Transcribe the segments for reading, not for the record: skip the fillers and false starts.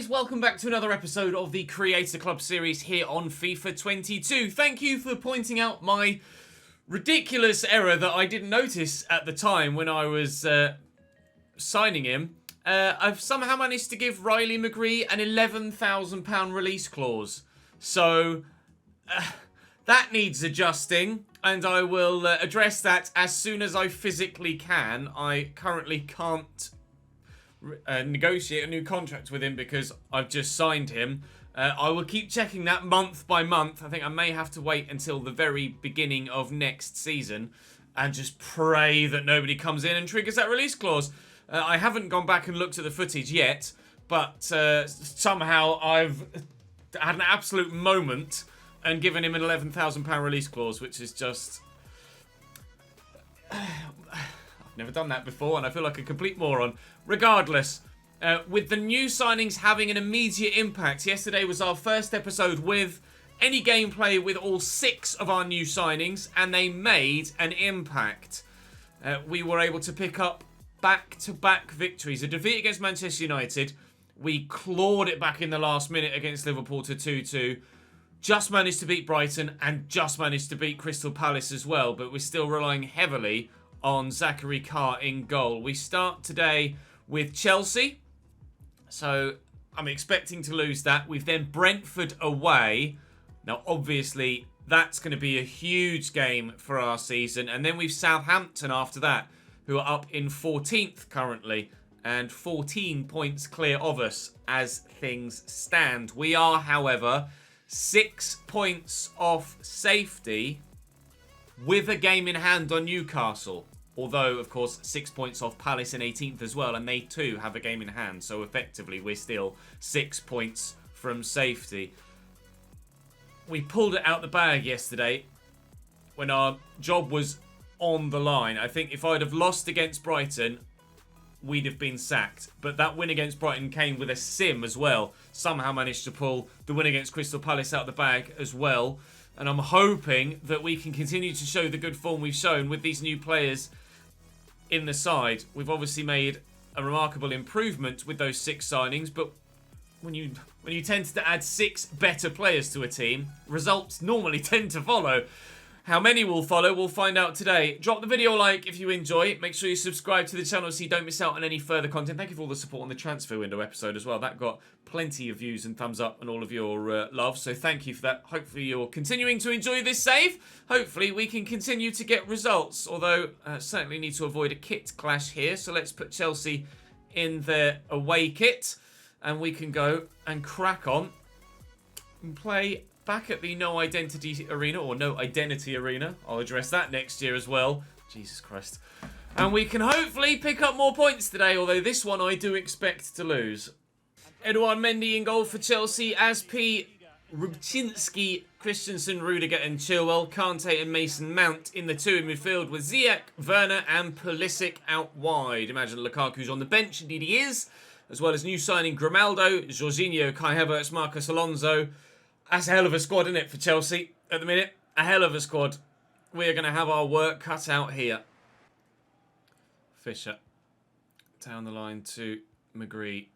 guys, welcome back to another episode of the Creator Club series here on FIFA 22. Thank you for pointing out my ridiculous error that I didn't notice at the time when I was signing him. I've somehow managed to give Riley McGree an £11,000 release clause. So that needs adjusting, and I will address that as soon as I physically can. I currently can't negotiate a new contract with him because I've just signed him. I will keep checking that month by month. I think I may have to wait until the very beginning of next season and just pray that nobody comes in and triggers that release clause. I haven't gone back and looked at the footage yet, but somehow I've had an absolute moment and given him an £11,000 release clause, which is just... I've never done that before, and I feel like a complete moron. Regardless, with the new signings having an immediate impact, yesterday was our first episode with any gameplay with all 6 of our new signings, and they made an impact. We were able to pick up back-to-back victories. A defeat against Manchester United. We clawed it back in the last minute against Liverpool to 2-2. Just managed to beat Brighton, and just managed to beat Crystal Palace as well, but we're still relying heavily on Zachary Carr in goal. We start today with Chelsea, so I'm expecting to lose that. We've then Brentford away. Now, obviously, that's going to be a huge game for our season. And then we've Southampton after that, who are up in 14th currently, and 14 points clear of us as things stand. We are, however, 6 points off safety with a game in hand on Newcastle. Although, of course, 6 points off Palace in 18th as well, and they too have a game in hand. So effectively, we're still 6 points from safety. We pulled it out the bag yesterday when our job was on the line. I think if I'd have lost against Brighton, we'd have been sacked. But that win against Brighton came with a sim as well. Somehow managed to pull the win against Crystal Palace out the bag as well. And I'm hoping that we can continue to show the good form we've shown with these new players in the side. We've obviously made a remarkable improvement with those 6 signings, but when you tend to add 6 better players to a team, results normally tend to follow. How many will follow, we'll find out today. Drop the video a like if you enjoy it. Make sure you subscribe to the channel so you don't miss out on any further content. Thank you for all the support on the transfer window episode as well. That got plenty of views and thumbs up and all of your love. So thank you for that. Hopefully you're continuing to enjoy this save. Hopefully we can continue to get results. Although certainly need to avoid a kit clash here. So let's put Chelsea in their away kit. And we can go and crack on and play back at the No Identity Arena, or No Identity Arena. I'll address that next year as well. Jesus Christ. And we can hopefully pick up more points today, although this one I do expect to lose. Edouard Mendy in goal for Chelsea. Aspi, Rubczynski, Christensen, Rudiger and Chilwell. Kante and Mason Mount in the 2 in midfield with Ziyech, Werner and Pulisic out wide. Imagine Lukaku's on the bench. Indeed he is. As well as new signing Grimaldo, Jorginho, Kai Havertz, Marcos Alonso. That's a hell of a squad, isn't it, for Chelsea at the minute? A hell of a squad. We're going to have our work cut out here. Fisher. Down the line to McGree.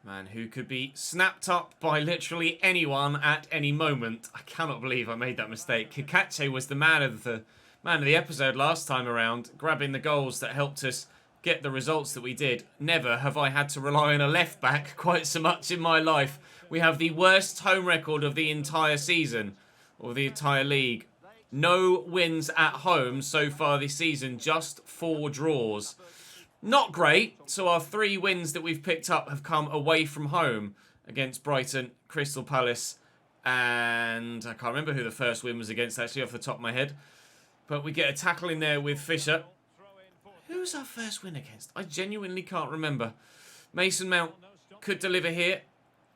Man, who could be snapped up by literally anyone at any moment. I cannot believe I made that mistake. Kikache was the man of the episode last time around, grabbing the goals that helped us get the results that we did. Never have I had to rely on a left back quite so much in my life. We have the worst home record of the entire season, or the entire league. No wins at home so far this season, just 4 draws. Not great, so our 3 wins that we've picked up have come away from home against Brighton, Crystal Palace, and I can't remember who the first win was against actually off the top of my head. But we get a tackle in there with Fisher. Who was our first win against? I genuinely can't remember. Mason Mount could deliver here,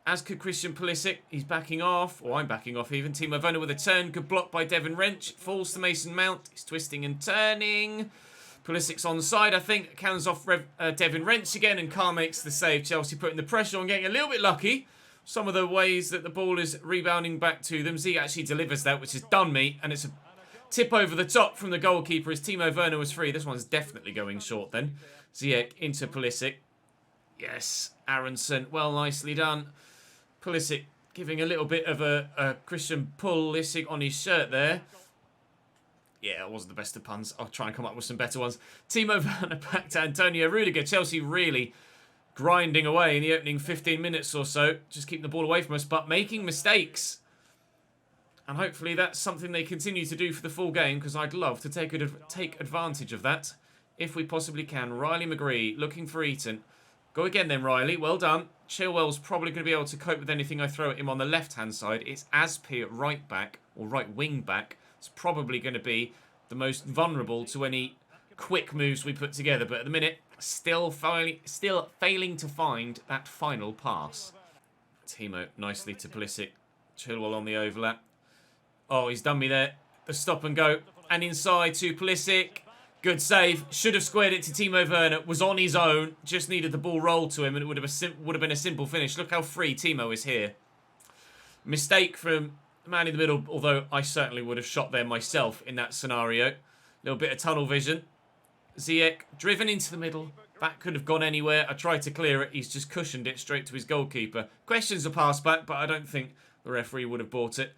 as could Christian Pulisic. He's backing off, or I'm backing off even. Timo Werner with a turn, good block by Devin Wrench. Falls to Mason Mount. He's twisting and turning. Pulisic's on the side, I think. Counts off Devin Wrench again, and Carr makes the save. Chelsea putting the pressure on, getting a little bit lucky. Some of the ways that the ball is rebounding back to them. Z actually delivers that, which has done me, and it's a tip over the top from the goalkeeper as Timo Werner was free. This one's definitely going short then. Ziyech into Pulisic. Yes. Aronson, well, nicely done. Pulisic giving a little bit of a Christian Pulisic on his shirt there. Yeah, it wasn't the best of puns. I'll try and come up with some better ones. Timo Werner back to Antonio Rudiger. Chelsea really grinding away in the opening 15 minutes or so. Just keeping the ball away from us, but making mistakes. And hopefully that's something they continue to do for the full game, because I'd love to take advantage of that if we possibly can. Riley McGree looking for Eaton. Go again then, Riley. Well done. Chilwell's probably going to be able to cope with anything I throw at him on the left-hand side. It's Aspi at right back, or right wing back. It's probably going to be the most vulnerable to any quick moves we put together. But at the minute, still failing to find that final pass. Timo nicely to Pulisic. Chilwell on the overlap. Oh, he's done me there. The stop and go. And inside to Pulisic. Good save. Should have squared it to Timo Werner. Was on his own. Just needed the ball rolled to him and it would have been a simple finish. Look how free Timo is here. Mistake from the man in the middle, although I certainly would have shot there myself in that scenario. Little bit of tunnel vision. Ziyech driven into the middle. That could have gone anywhere. I tried to clear it. He's just cushioned it straight to his goalkeeper. Questions a pass back, but I don't think the referee would have bought it.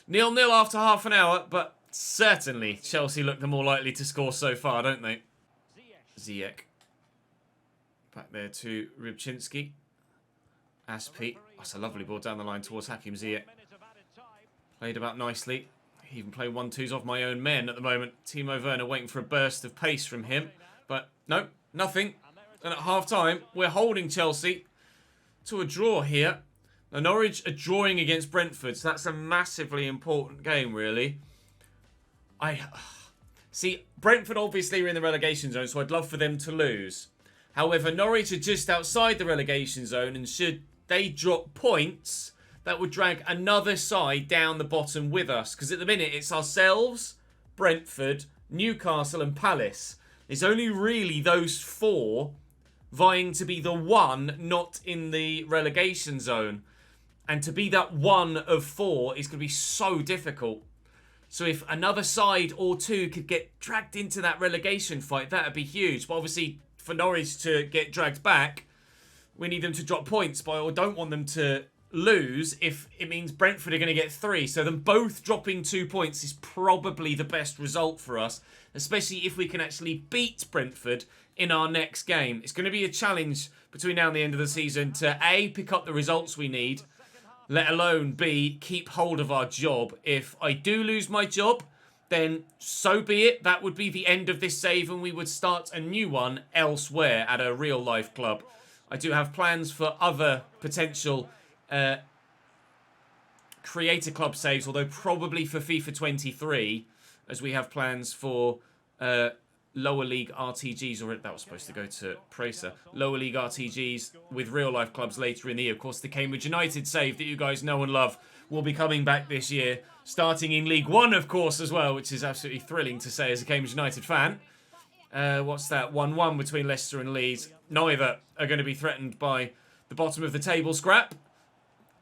0-0 after half an hour, but certainly Chelsea look the more likely to score so far, don't they? Ziyech. Back there to Rybczynski. Aspi. That's a lovely ball down the line towards Hakim Ziyech. Played about nicely. Even playing 1-2s off my own men at the moment. Timo Werner waiting for a burst of pace from him. But no, nothing. And at half-time, we're holding Chelsea to a draw here. Now, Norwich are drawing against Brentford, so that's a massively important game, really. See, Brentford obviously are in the relegation zone, so I'd love for them to lose. However, Norwich are just outside the relegation zone, and should they drop points, that would drag another side down the bottom with us. Because at the minute, it's ourselves, Brentford, Newcastle and Palace. There's only really those four vying to be the one not in the relegation zone. And to be that one of four is going to be so difficult. So if another side or two could get dragged into that relegation fight, that would be huge. But obviously, for Norwich to get dragged back, we need them to drop points. But I don't want them to lose if it means Brentford are going to get 3. So them both dropping 2 points is probably the best result for us, especially if we can actually beat Brentford in our next game. It's going to be a challenge between now and the end of the season to A, pick up the results we need, let alone B, keep hold of our job. If I do lose my job, then so be it. That would be the end of this save and we would start a new one elsewhere at a real life club. I do have plans for other potential creator club saves, although probably for FIFA 23, as we have plans for lower league RTGs, or that was supposed to go to Pracer, lower league RTGs with real life clubs later in the year. Of course, the Cambridge United save that you guys know and love will be coming back this year, starting in League One, of course, as well, which is absolutely thrilling to say as a Cambridge United fan. What's that? 1-1 between Leicester and Leeds. Neither are going to be threatened by the bottom of the table scrap.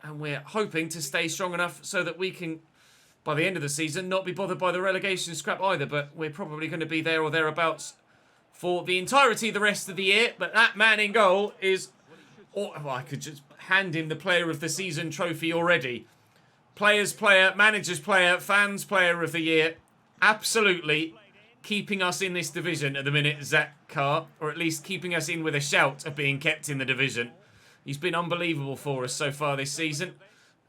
And we're hoping to stay strong enough so that we can, by the end of the season, not be bothered by the relegation scrap either. But we're probably going to be there or thereabouts for the entirety of the rest of the year. But that man in goal is... Oh, well, I could just hand him the Player of the Season trophy already. Players player, managers player, fans player of the year. Absolutely keeping us in this division at the minute, Zach Carr. Or at least keeping us in with a shout of being kept in the division. He's been unbelievable for us so far this season.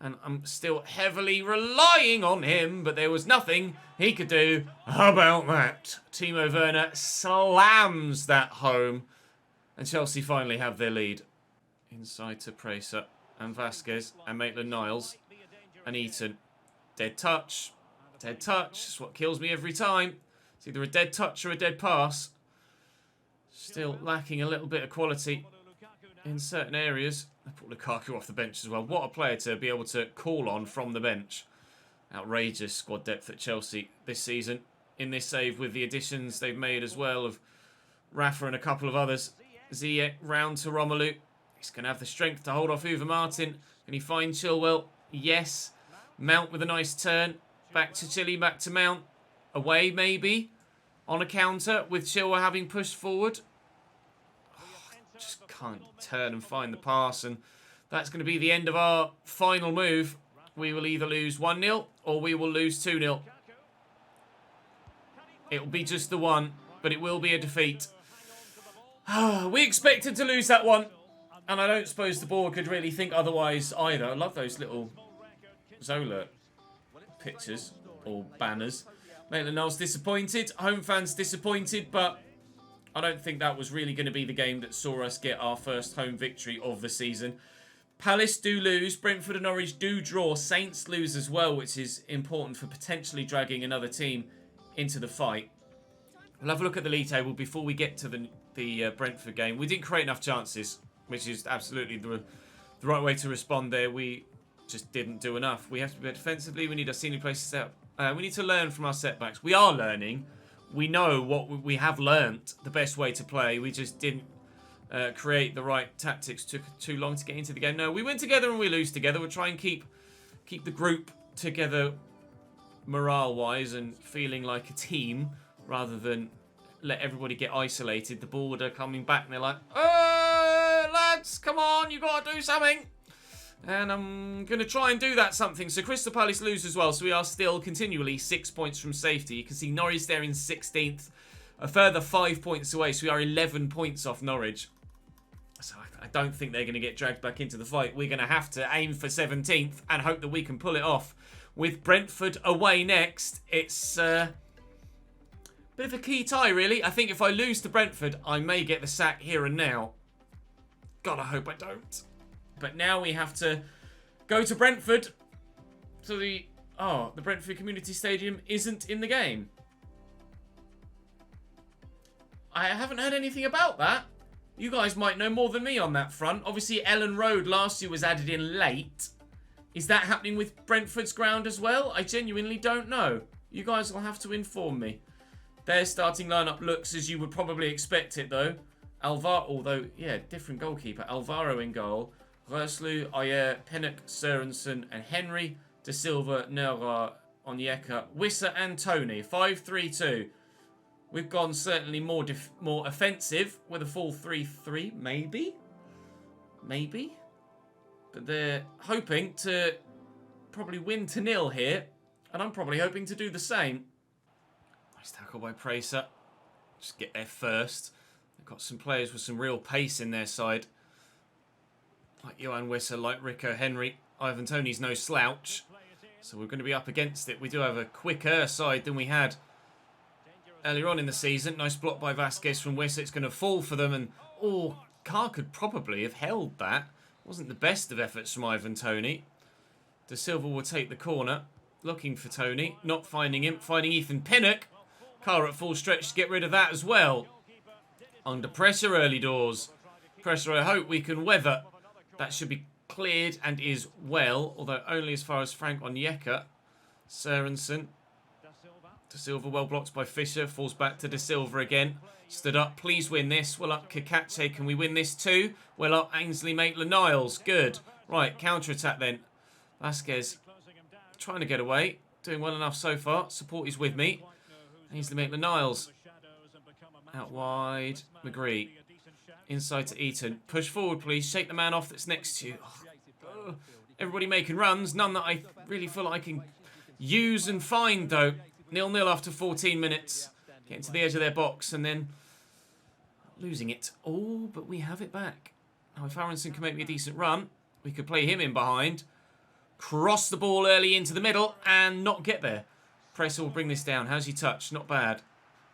And I'm still heavily relying on him, but there was nothing he could do about that. Timo Werner slams that home. And Chelsea finally have their lead. Inside to Pracer and Vasquez and Maitland-Niles and Eaton. Dead touch. Dead touch. It's what kills me every time. It's either a dead touch or a dead pass. Still lacking a little bit of quality in certain areas. I put Lukaku off the bench as well. What a player to be able to call on from the bench. Outrageous squad depth at Chelsea this season. In this save with the additions they've made as well of Rafa and a couple of others. Ziyech round to Romelu. He's going to have the strength to hold off Uwe Martin. Can he find Chilwell? Yes. Mount with a nice turn. Back to Chile, back to Mount. Away maybe. On a counter with Chilwell having pushed forward. just can't turn and find the pass. And that's going to be the end of our final move. We will either lose 1-0 or we will lose 2-0. It will be just the one, but it will be a defeat. We expected to lose that one, and I don't suppose the board could really think otherwise either. I love those little Zola pictures or banners. Maitland-Niles disappointed, home fans disappointed, but I don't think that was really going to be the game that saw us get our first home victory of the season. Palace do lose, Brentford and Norwich do draw, Saints lose as well, which is important for potentially dragging another team into the fight. We'll have a look at the league table before we get to the Brentford game. We didn't create enough chances, which is absolutely the right way to respond there. We just didn't do enough. We have to be better defensively. We need our senior players to set up. We need to learn from our setbacks. We are learning. We know what we have learnt, the best way to play. We just didn't create the right tactics. Took too long to get into the game. No, we win together and we lose together. We'll try and keep the group together morale-wise and feeling like a team rather than let everybody get isolated. The board are coming back and they're like, lads, come on, you got to do something. And I'm going to try and do that something. So Crystal Palace lose as well. So we are still continually 6 points from safety. You can see Norwich there in 16th. A further 5 points away. So we are 11 points off Norwich. So I don't think they're going to get dragged back into the fight. We're going to have to aim for 17th and hope that we can pull it off. With Brentford away next, it's a bit of a key tie, really. I think if I lose to Brentford, I may get the sack here and now. God, I hope I don't. But now we have to go to Brentford. So the Brentford Community Stadium isn't in the game. I haven't heard anything about that. You guys might know more than me on that front. Obviously, Ellen Road last year was added in late. Is that happening with Brentford's ground as well? I genuinely don't know. You guys will have to inform me. Their starting lineup looks as you would probably expect it, though. Although, yeah, different goalkeeper. Alvaro in goal. Röslu, Ayer, Pinnock, Sørensen, and Henry. De Silva, Nera, Onyeka, Wissa, and Tony. 5-3-2. We've gone certainly more offensive with a full 3-3, maybe? Maybe? But they're hoping to probably win to 0 here. And I'm probably hoping to do the same. Nice tackle by Pracer. Just get there first. They've got some players with some real pace in their side. Like Johan Wissa, like Rico Henry. Ivan Toney's no slouch. So we're going to be up against it. We do have a quicker side than we had earlier on in the season. Nice block by Vasquez from Wissa. It's going to fall for them. And, Carr could probably have held that. Wasn't the best of efforts from Ivan Toney. De Silva will take the corner. Looking for Tony. Not finding him. Finding Ethan Pinnock. Carr at full stretch to get rid of that as well. Under pressure early doors. Pressure I hope we can weather. That should be cleared and is well. Although only as far as Frank Onyeka. Sørensen. De Silva well blocked by Fisher. Falls back to De Silva again. Stood up. Please win this. Well up Kakache. Can we win this too? Well up Ainsley Maitland-Niles. Good. Right. Counter-attack then. Vasquez trying to get away. Doing well enough so far. Support is with me. Ainsley Maitland-Niles. Out wide. McGree. Inside to Eaton. Push forward, please. Shake the man off that's next to you. Everybody making runs. None that I really feel like I can use and find, though. 0-0 after 14 minutes. Getting to the edge of their box and then losing it. Oh, but we have it back. Now, if Aronson can make me a decent run, we could play him in behind. Cross the ball early into the middle and not get there. Presser will bring this down. How's he touched? Not bad.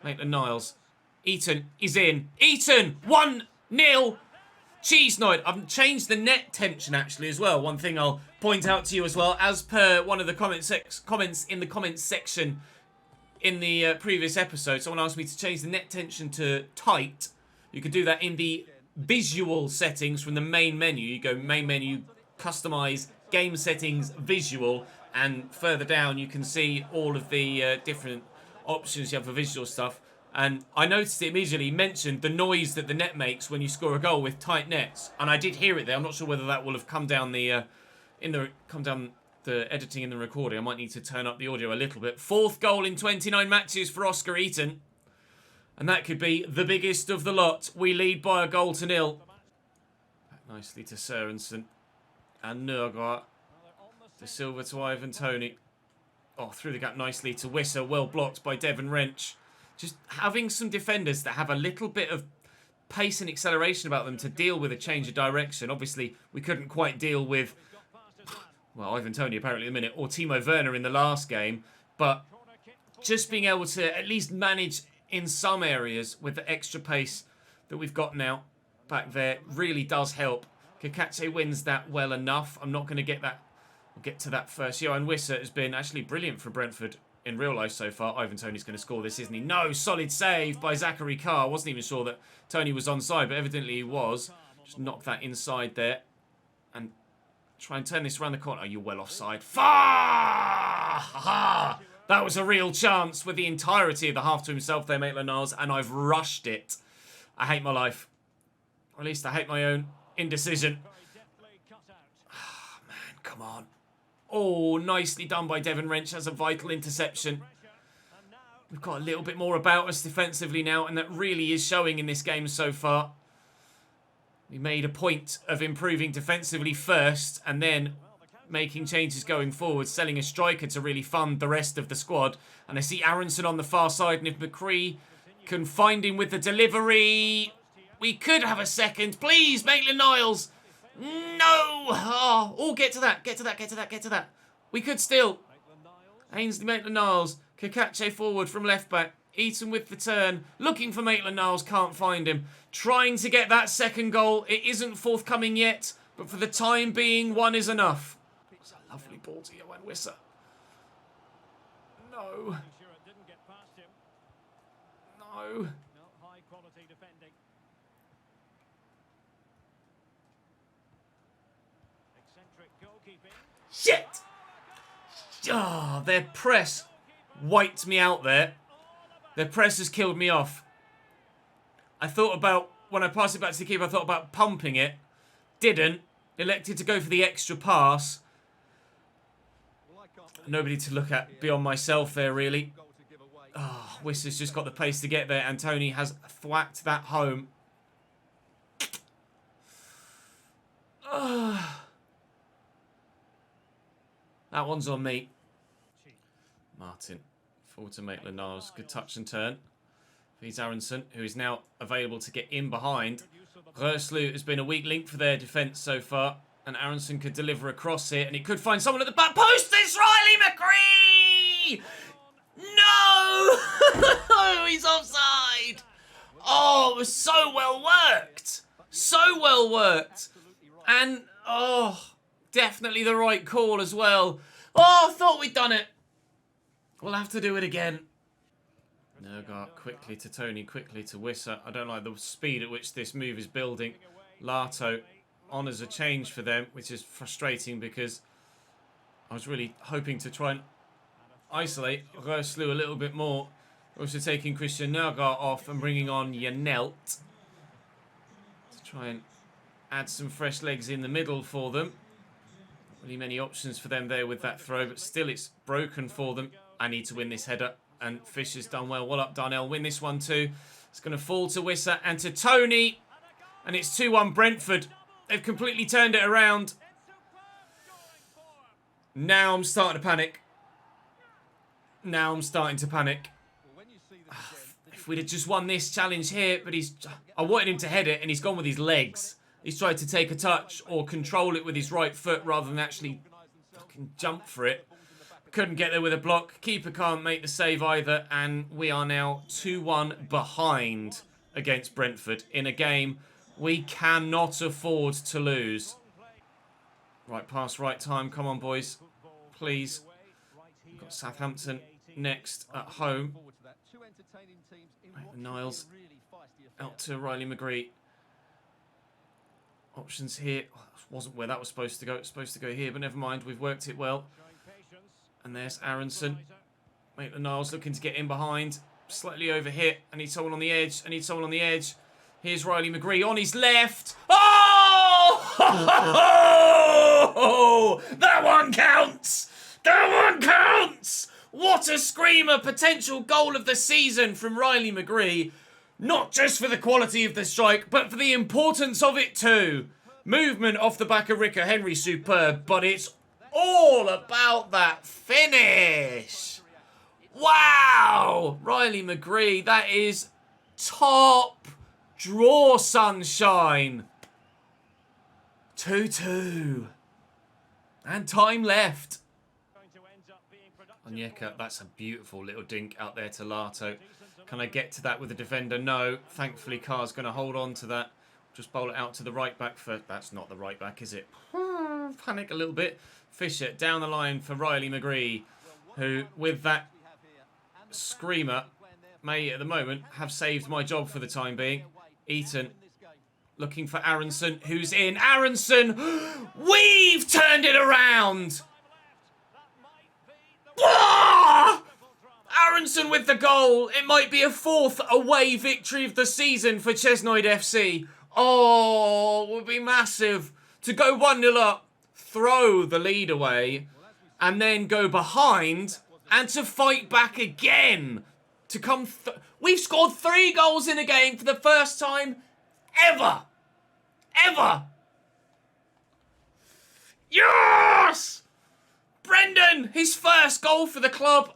Maitland-Niles. Eaton is in. Eaton! 1-0. Chesnoid. I've changed the net tension actually as well. One thing I'll point out to you as well. As per one of the comments in the comments section in the previous episode, someone asked me to change the net tension to tight. You can do that in the visual settings from the main menu. You go main menu, customize, game settings, visual, and further down you can see all of the different options you have for visual stuff. And I noticed it immediately mentioned the noise that the net makes when you score a goal with tight nets, and I did hear it there. I'm not sure whether that will have come down the editing and the recording. I might need to turn up the audio a little bit. 4th goal in 29 matches for Oscar Eaton, and that could be the biggest of the lot. We lead by a goal to 0. Nicely to Sørensen. And Nørgaard. De Silva to Ivan Toney. Oh, through the gap nicely to Wissa. Well blocked by Devon Wrench. Just having some defenders that have a little bit of pace and acceleration about them to deal with a change of direction. Obviously, we couldn't quite deal with, well, Ivan Toney apparently in a minute, or Timo Werner in the last game. But just being able to at least manage in some areas with the extra pace that we've got now back there really does help. Kakache wins that well enough. I'm not going to get that. We'll get to that first. Johan Wissa has been actually brilliant for Brentford in real life so far. Ivan Toney's going to score this, isn't he? No, solid save by Zachary Carr. Wasn't even sure that Toney was onside, but evidently he was. Just knock that inside there. And try and turn this around the corner. Oh, you're well offside. Ha! That was a real chance with the entirety of the half to himself there, Maitland-Niles, and I've rushed it. I hate my life. Or at least I hate my own indecision. Oh, man, come on. Oh, nicely done by Devon Wrench. That's a vital interception. We've got a little bit more about us defensively now, and that really is showing in this game so far. We made a point of improving defensively first, and then making changes going forward, selling a striker to really fund the rest of the squad. And I see Aronson on the far side, and if McCree can find him with the delivery, we could have a second. Please, Maitland-Niles. No! Oh, get to that. Get to that. We could still. Ainsley Maitland-Niles. Kakache forward from left back. Eaton with the turn. Looking for Maitland-Niles. Can't find him. Trying to get that second goal. It isn't forthcoming yet. But for the time being, one is enough. It's a lovely ball to Johan Wissa. No. No. Shit! Oh, their press wiped me out there. Their press has killed me off. I thought about, when I passed it back to the keeper, I thought about pumping it. Didn't. Elected to go for the extra pass. Nobody to look at beyond myself there, really. Oh, Wissa's just got the pace to get there, and Toney has thwacked that home. That one's on me. Martin. Forward to Maitland-Niles. Good touch and turn. Feeds Aronson, who is now available to get in behind. Röslu has been a weak link for their defence so far. And Aronson could deliver across here. And he could find someone at the back post. It's Riley McCree! No! He's offside! Oh, it was so well worked. So well worked. And, definitely the right call as well. Oh, I thought we'd done it. We'll have to do it again. Nørgaard quickly to Toney, quickly to Wissa. I don't like the speed at which this move is building. Lato honours a change for them, which is frustrating because I was really hoping to try and isolate Röslu a little bit more. Also taking Christian Nørgaard off and bringing on Janelt to try and add some fresh legs in the middle for them. Not really many options for them there with that throw, but still it's broken for them. I need to win this header, and Fisher's done well. Well up, Darnell. Win this one too. It's going to fall to Wissa and to Toney, and it's 2-1 Brentford. They've completely turned it around. Now I'm starting to panic. If we'd have just won this challenge here, but I wanted him to head it, and he's gone with his legs. He's tried to take a touch or control it with his right foot rather than actually fucking jump for it. Couldn't get there with a block. Keeper can't make the save either, and we are now 2-1 behind against Brentford in a game we cannot afford to lose. Right pass, right time. Come on, boys. Please. We've got Southampton next at home. Niles out to Riley McGree. Options here. Oh, wasn't where that was supposed to go. It's supposed to go here, but never mind. We've worked it well. And there's Aronson. Maitland-Niles looking to get in behind. Slightly over hit. I need someone on the edge. Here's Riley McGree on his left. Oh! That one counts! What a screamer. Potential goal of the season from Riley McGree. Not just for the quality of the strike, but for the importance of it too. Movement off the back of Rico Henry, superb, but it's all about that finish. Wow! Riley McGree, that is top draw sunshine. 2-2. And time left. Onyeka, that's a beautiful little dink out there to Lato. Can I get to that with the defender? No. Thankfully, Carr's going to hold on to that. Just bowl it out to the right back for... That's not the right back, is it? Panic a little bit. Fisher down the line for Riley McGree, who, with that screamer, may at the moment have saved my job for the time being. Eaton looking for Aronson, who's in. Aronson! We've turned it around! Ah! Aronson with the goal. It might be a 4th away victory of the season for Chesnoid FC. Oh, it would be massive to go 1-0 up, throw the lead away, and then go behind and to fight back again. To come, we've scored 3 goals in a game for the first time ever. Ever. Yes! Brendan, his first goal for the club.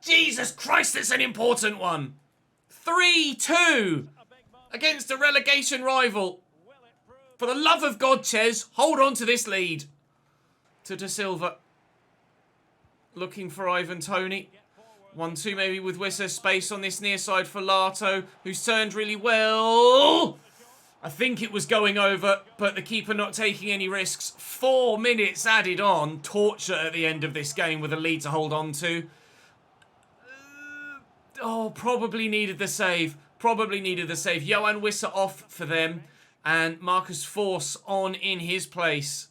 Jesus Christ, it's an important one. 3-2 against a relegation rival. For the love of God, Ches, hold on to this lead. To Da Silva. Looking for Ivan Toney. 1-2 maybe with Wisser. Space on this near side for Lato, who's turned really well. I think it was going over, but the keeper not taking any risks. 4 minutes added on. Torture at the end of this game with a lead to hold on to. Oh, probably needed the save. Probably needed the save. Johan Wisser off for them. And Marcus Force on in his place.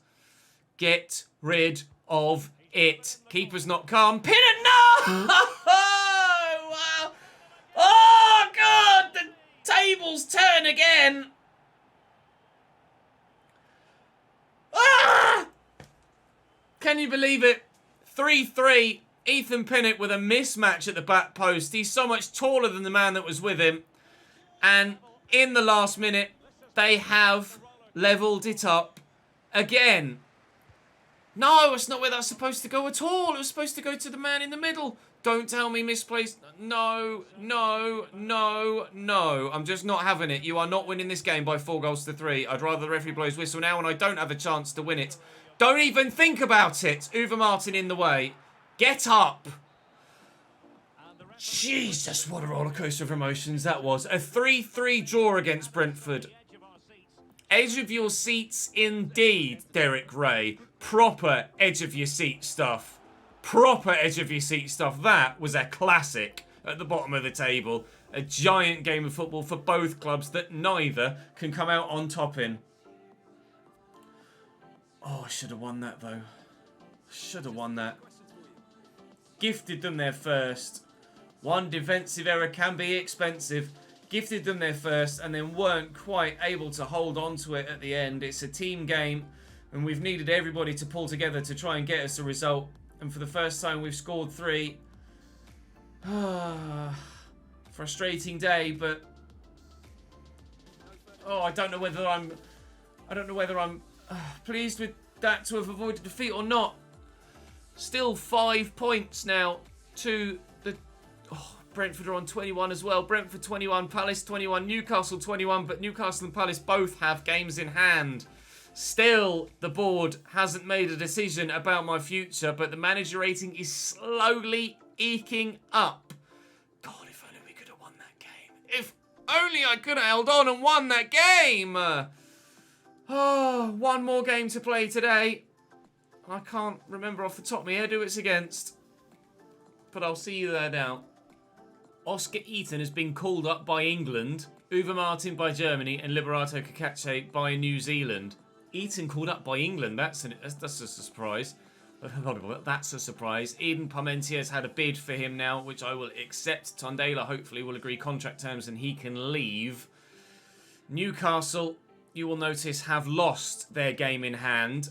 Get rid of it. Keeper's not calm. Pin it! No! Wow. Oh, God! The tables turn again. Ah! Can you believe it? 3-3. Ethan Pinnett with a mismatch at the back post. He's so much taller than the man that was with him. And in the last minute, they have levelled it up again. No, it's not where that's supposed to go at all. It was supposed to go to the man in the middle. Don't tell me misplaced. No, no, no, no. I'm just not having it. You are not winning this game by 4-3. I'd rather the referee blow his whistle now and I don't have a chance to win it. Don't even think about it. Uwe Martin in the way. Get up. Jesus, what a rollercoaster of emotions that was. A 3-3 draw against Brentford. Edge of your seats indeed, Derek Ray. Proper edge of your seat stuff. Proper edge of your seat stuff. That was a classic at the bottom of the table. A giant game of football for both clubs that neither can come out on top in. Oh, I should have won that though. Should have won that. Gifted them their first. One defensive error can be expensive. Gifted them their first and then weren't quite able to hold on to it at the end. It's a team game and we've needed everybody to pull together to try and get us a result. And for the first time we've scored 3. Frustrating day, but I don't know whether I'm pleased with that to have avoided defeat or not. Still 5 points now to the... Brentford are on 21 as well. Brentford 21, Palace 21, Newcastle 21. But Newcastle and Palace both have games in hand. Still, the board hasn't made a decision about my future. But the manager rating is slowly eking up. God, if only we could have won that game. If only I could have held on and won that game. One more game to play today. I can't remember off the top of my head who it's against. But I'll see you there now. Oscar Eaton has been called up by England, Uwe Martin by Germany, and Liberato Cacace by New Zealand. Eaton called up by England. That's a surprise. That's a surprise. Eden Parmentier has had a bid for him now, which I will accept. Tondela hopefully will agree contract terms and he can leave. Newcastle, you will notice, have lost their game in hand.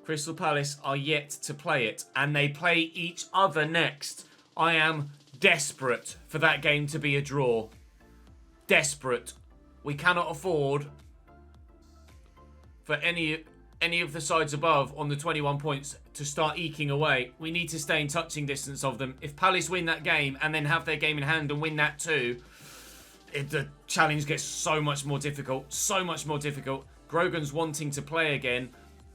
Crystal Palace are yet to play it, and they play each other next. I am desperate for that game to be a draw. Desperate. We cannot afford for any of the sides above on the 21 points to start eking away. We need to stay in touching distance of them. If Palace win that game and then have their game in hand and win that too, the challenge gets so much more difficult. So much more difficult. Grogan's wanting to play again.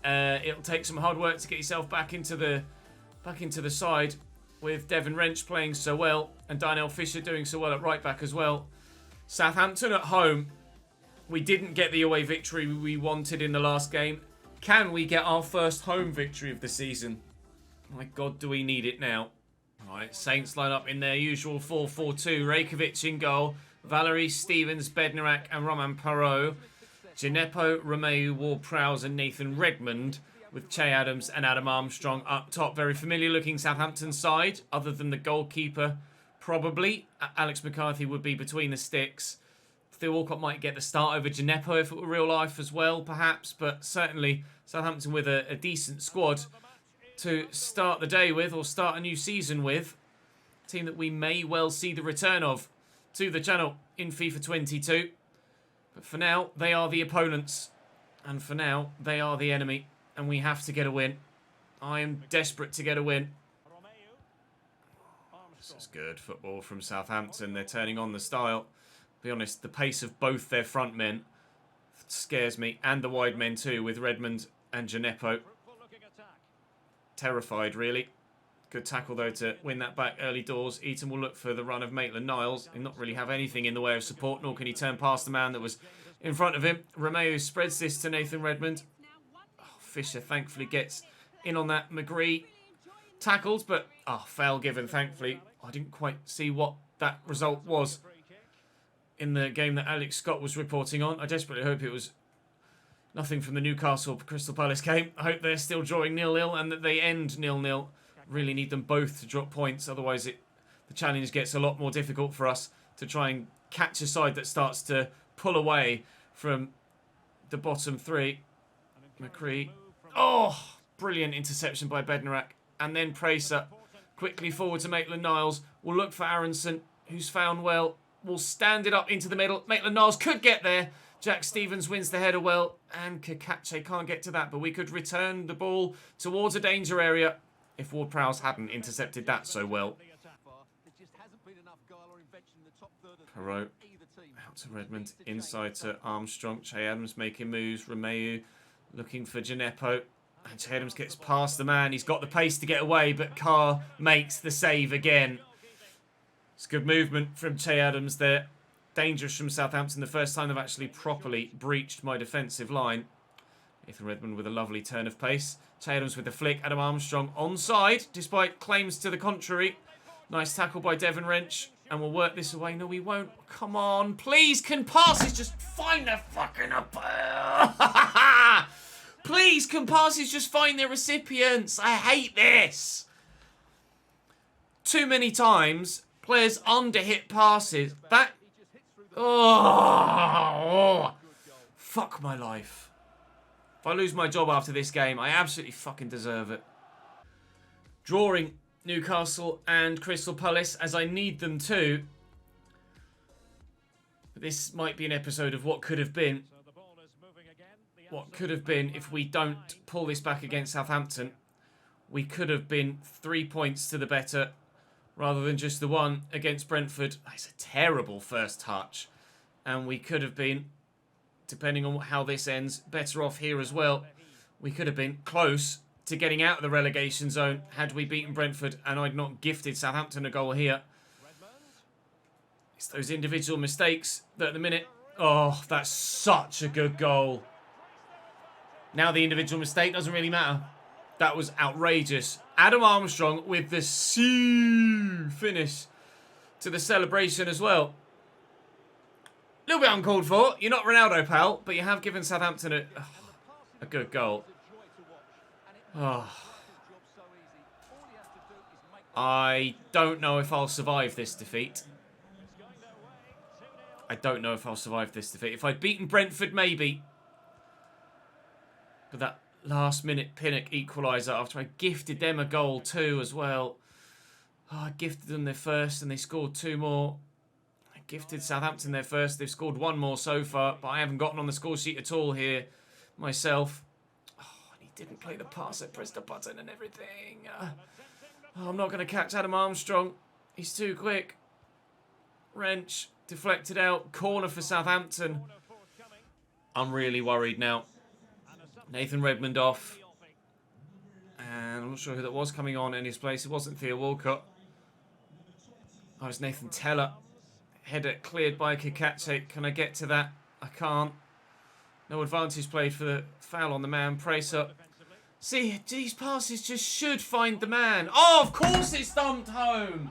It'll take some hard work to get yourself back into the side, with Devon Wrench playing so well and Darnell Fisher doing so well at right back as well. Southampton at home. We didn't get the away victory we wanted in the last game. Can we get our first home victory of the season? My God, do we need it now? All right, Saints line up in their usual 4-4-2. Rajkovic in goal. Valerie, Stevens, Bednarak and Roman Perot. Gineppo, Romeu, Ward-Prowse and Nathan Redmond, with Che Adams and Adam Armstrong up top. Very familiar looking Southampton side, other than the goalkeeper, probably. Alex McCarthy would be between the sticks. Theo Walcott might get the start over Gineppo if it were real life as well, perhaps. But certainly Southampton with a decent squad to start the day with, or start a new season with. A team that we may well see the return of to the channel in FIFA 22. But for now, they are the opponents. And for now, they are the enemy. And we have to get a win. I am desperate to get a win. This is good football from Southampton. They're turning on the style. To be honest, the pace of both their front men scares me. And the wide men too, with Redmond and Gineppo. Terrified, really. Good tackle, though, to win that back early doors. Eaton will look for the run of Maitland-Niles. He'll not really have anything in the way of support, nor can he turn past the man that was in front of him. Romeu spreads this to Nathan Redmond. Oh, Fisher thankfully gets in on that. McGree tackles, but foul given, thankfully. I didn't quite see what that result was in the game that Alex Scott was reporting on. I desperately hope it was nothing from the Newcastle Crystal Palace game. I hope they're still drawing 0-0 and that they end 0-0. Really need them both to drop points, otherwise the challenge gets a lot more difficult for us to try and catch a side that starts to pull away from the bottom three. McCree. Oh, brilliant interception by Bednarak. And then Pracer quickly forward to Maitland-Niles. Will look for Aronson, who's found well. Will stand it up into the middle. Maitland-Niles could get there. Jack Stevens wins the header well. And Kakache can't get to that, but we could return the ball towards a danger area if Ward-Prowse hadn't intercepted that so well. Perot out to Redmond, inside to Armstrong. Che Adams making moves. Romeu looking for Gineppo. And Che Adams gets past the man. He's got the pace to get away, but Carr makes the save again. It's good movement from Che Adams there. Dangerous from Southampton. The first time they've actually properly breached my defensive line. Nathan Redmond with a lovely turn of pace. Che Adams with the flick. Adam Armstrong onside, despite claims to the contrary. Nice tackle by Devon Wrench. And we'll work this away. No, we won't. Come on. Please, can passes just find their fucking up. Please, can passes just find their recipients. I hate this. Too many times, players underhit passes. That... Oh, fuck my life. If I lose my job after this game, I absolutely fucking deserve it. Drawing Newcastle and Crystal Palace, as I need them to. But this might be an episode of what could have been. What could have been if we don't pull this back against Southampton. We could have been 3 points to the better, rather than just the one against Brentford. It's a terrible first touch. And we could have been, depending on how this ends, better off here as well. We could have been close to getting out of the relegation zone had we beaten Brentford and I'd not gifted Southampton a goal here. It's those individual mistakes that at the minute... Oh, that's such a good goal. Now the individual mistake doesn't really matter. That was outrageous. Adam Armstrong with the finish to the celebration as well. A little bit uncalled for. You're not Ronaldo, pal, but you have given Southampton a good goal. Oh. I don't know if I'll survive this defeat. I don't know if I'll survive this defeat. If I'd beaten Brentford, maybe. But that last-minute Pinnock equaliser after I gifted them a goal too as well. Oh, I gifted them their first and they scored 2 more. I gifted Southampton their first. They've scored 1 more so far, but I haven't gotten on the score sheet at all here. myself. Oh, and he didn't play the pass. I pressed the button and everything. Oh, I'm not going to catch Adam Armstrong. He's too quick. Wrench. Deflected out. Corner for Southampton. I'm really worried now. Nathan Redmond off. And I'm not sure who that was coming on in his place. It wasn't Theo Walcott. Oh, it's Nathan Teller. Header cleared by Kakache. Can I get to that? I can't. No advantage played for the foul on the man. Brace up. See, these passes just should find the man. Oh, of course it's thumped home.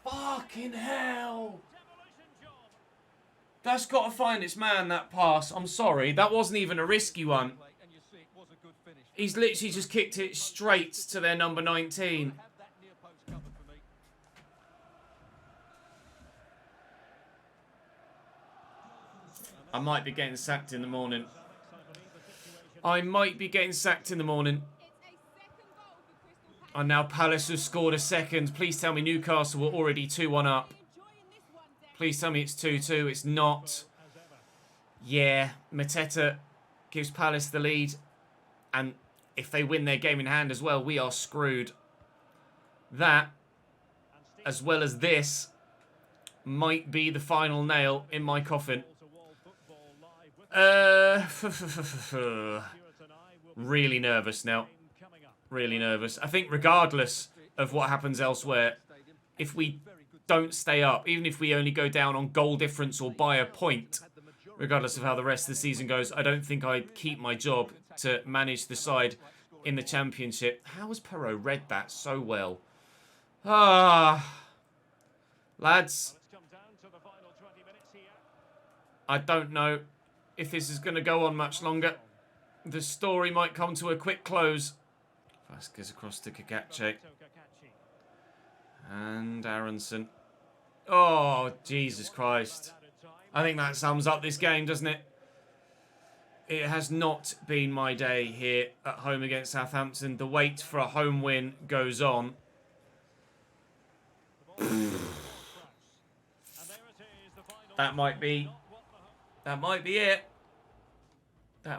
Fucking hell. That's got to find its man, that pass. I'm sorry. That wasn't even a risky one. He's literally just kicked it straight to their number 19. I might be getting sacked in the morning. I might be getting sacked in the morning. And now Palace have scored a second. Please tell me Newcastle were already 2-1 up. Please tell me it's 2-2. It's not. Yeah, Mateta gives Palace the lead. And if they win their game in hand as well, we are screwed. That, as well as this, might be the final nail in my coffin. Really nervous now. Really nervous. I think regardless of what happens elsewhere, if we don't stay up, even if we only go down on goal difference or by a point, regardless of how the rest of the season goes, I don't think I'd keep my job to manage the side in the Championship. How has Perot read that so well? Lads, I don't know if this is going to go on much longer. The story might come to a quick close. Vasquez across to Kagache. And Aronson. Oh, Jesus Christ. I think that sums up this game, doesn't it? It has not been my day here at home against Southampton. The wait for a home win goes on. That might be it. That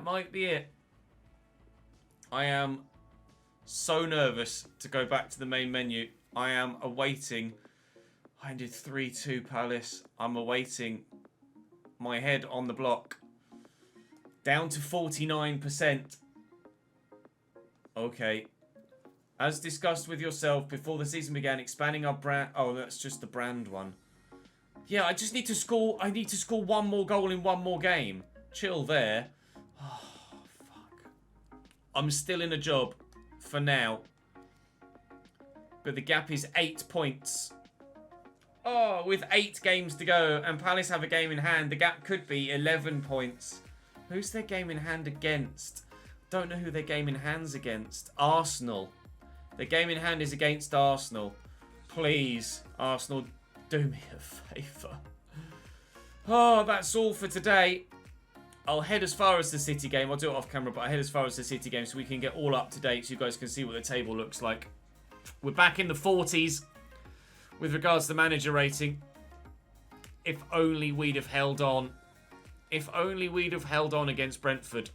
might be it. I am so nervous to go back to the main menu. I am awaiting. I ended 3-2 Palace. I'm awaiting my head on the block. Down to 49%. Okay. As discussed with yourself before the season began, expanding our brand. Oh, that's just the brand one. Yeah, I just need to score. I need to score one more goal in one more game. Chill there. Oh, fuck. I'm still in a job for now. But the gap is 8 points. Oh, with 8 games to go and Palace have a game in hand, the gap could be 11 points. Who's their game in hand against? Don't know who their game in hand's against. Arsenal. Their game in hand is against Arsenal. Please, Arsenal, do me a favour. Oh, that's all for today. I'll head as far as the City game. I'll do it off camera, but I'll head as far as the City game so we can get all up to date so you guys can see what the table looks like. We're back in the 40s with regards to manager rating. If only we'd have held on. If only we'd have held on against Brentford.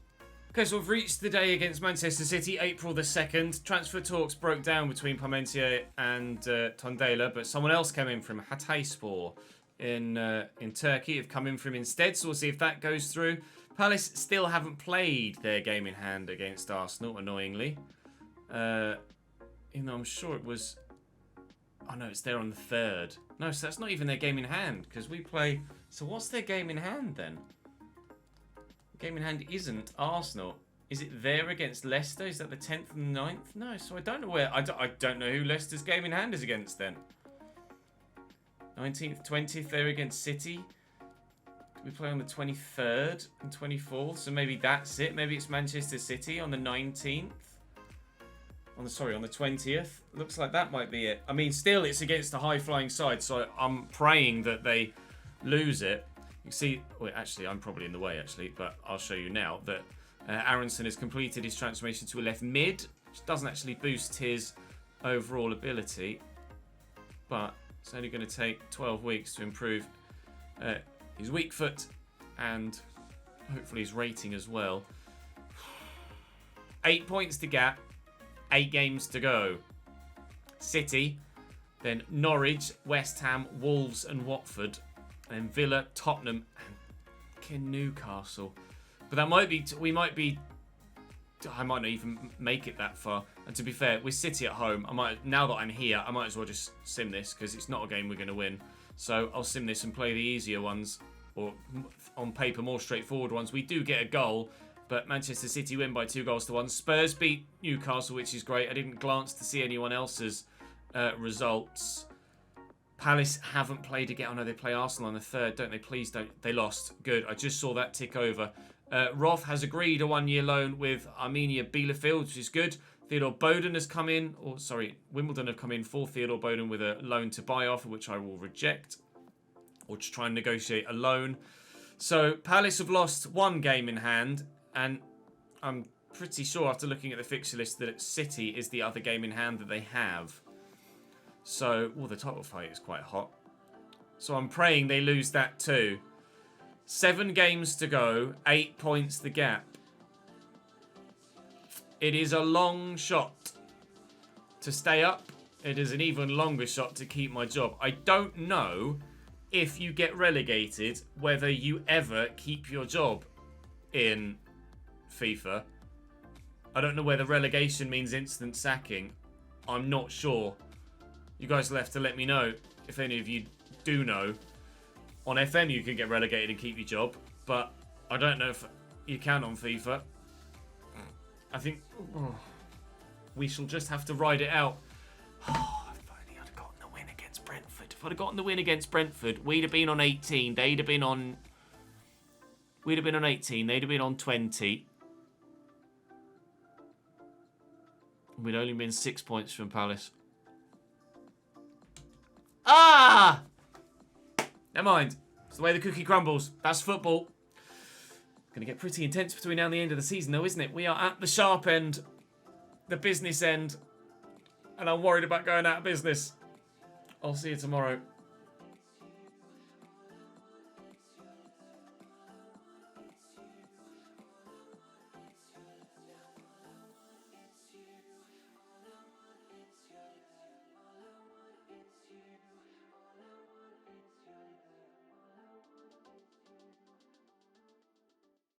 Okay, so we've reached the day against Manchester City, April the 2nd. Transfer talks broke down between Parmentier and Tondela, but someone else came in from Hatayspor in Turkey. Have come in from instead, so we'll see if that goes through. Palace still haven't played their game in hand against Arsenal, annoyingly. Even though I'm sure it was... Oh no, it's there on the 3rd. No, so that's not even their game in hand, because we play... So what's their game in hand then? Game in hand isn't Arsenal. Is it there against Leicester? Is that the 10th and 9th? No, so I don't know where... I don't know who Leicester's game in hand is against then. 19th, 20th, they're against City. We play on the 23rd and 24th, so maybe that's it. Maybe it's Manchester City on the 19th. On the 20th. Looks like that might be it. I mean, still, it's against a high-flying side, so I'm praying that they lose it. You see, well, actually, I'm probably in the way, actually, but I'll show you now that Aronson has completed his transformation to a left mid, which doesn't actually boost his overall ability, but it's only going to take 12 weeks to improve his weak foot and hopefully his rating as well. 8 points to gap. 8 games to go. City, then Norwich, West Ham, Wolves and Watford. And Villa, Tottenham and Newcastle. But that might be... I might not even make it that far. And to be fair, with City at home, now that I'm here, I might as well just sim this because it's not a game we're going to win. So I'll sim this and play the easier ones, or on paper more straightforward ones. We do get a goal, but Manchester City win by 2-1. Spurs beat Newcastle, which is great. I didn't glance to see anyone else's results. Palace haven't played again. I know they play Arsenal on the 3rd, don't they? Please don't. They lost. Good. I just saw that tick over. Roth has agreed a 1-year loan with Armenia Bielefeld, which is good. Theodore Bowden has come in, Wimbledon have come in for Theodore Bowden with a loan to buy offer, which I will reject, or to try and negotiate a loan. So Palace have lost 1 game in hand, and I'm pretty sure after looking at the fixture list that City is the other game in hand that they have. So, the title fight is quite hot. So I'm praying they lose that too. 7 games to go, 8 points the gap. It is a long shot to stay up. It is an even longer shot to keep my job. I don't know if you get relegated, whether you ever keep your job in FIFA. I don't know whether relegation means instant sacking. I'm not sure. You guys will have to let me know if any of you do know. On FM, you can get relegated and keep your job, but I don't know if you can on FIFA. I think we shall just have to ride it out. If only I'd gotten the win against Brentford. If I'd have gotten the win against Brentford, we'd have been on 18. They'd have been on... We'd have been on 18. They'd have been on 20. We'd only been 6 points from Palace. Ah! Never mind. It's the way the cookie crumbles. That's football. Going to get pretty intense between now and the end of the season, though, isn't it? We are at the sharp end, the business end, and I'm worried about going out of business. I'll see you tomorrow.